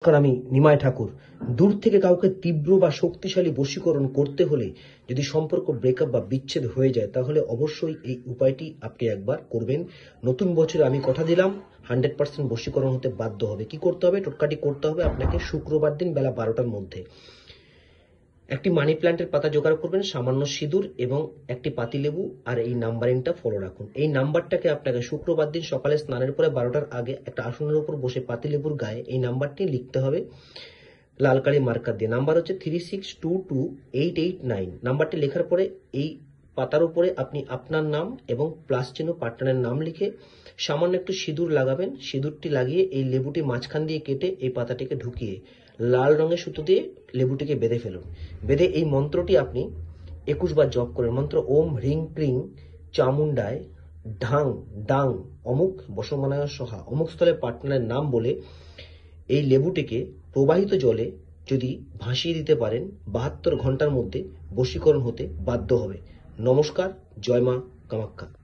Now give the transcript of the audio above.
আমি নিমাই ঠাকুর। দূর থেকে কাউকে তীব্র বা শক্তিশালী বশীকরণ করতে হলে যদি সম্পর্ক ব্রেকআপ বা বিচ্ছেদ হয়ে যায় তাহলে অবশ্যই এই উপায়টি আপনি একবার করবেন। নতুন বছরে আমি কথা দিলাম 100% বশীকরণ হতে বাধ্য হবে। কি করতে হবে? টোটকাটি করতে হবে আপনাকে শুক্রবার দিন বেলা 12টার মধ্যে একটি মানি প্ল্যান্টের পাতা জোগাড় করবেন, সামান্য সিঁদুর এবং একটি পাতিলেবু, আর এই নাম্বারিংটা ফলো রাখুন। এই নাম্বারটাকে আপনাকে শুক্রবার দিন সকালে স্নানের পরে 12টার আগে একটা আসনের উপর বসে পাতিলেবুর গায়ে এই নাম্বারটি লিখতে হবে লাল কালি মার্কার দিয়ে। নাম্বার হচ্ছে 36228889। নাম্বারটি লেখার পরে এই পাতার উপরে আপনি আপনার নাম এবং প্লাস চিহ্ন পার্টনারের নাম লিখে সামান্য একটু সিঁদুর লাগাবেন। সিঁদুরটি লাগিয়ে এই লেবুটি মাঝখান দিয়ে কেটে এই পাতাটিকে ঢুকিয়ে লাল রঙের সুতো দিয়ে লেবুটিকে বেঁধে ফেলুন। বেঁধে এই মন্ত্রটি আপনি 21 বার জপ করেন। মন্ত্র ওম হ্রিং ক্রিং চামুন্ডায় ঢাং ডাং অমুক বসমানায় সহা অমুক স্থলে পার্টনারের নাম বলে এই লেবুটিকে প্রবাহিত জলে যদি ভাসিয়ে দিতে পারেন 72 ঘন্টার মধ্যে বশীকরণ হতে বাধ্য হবে। নমস্কার। জয় মা কামাখ্যা।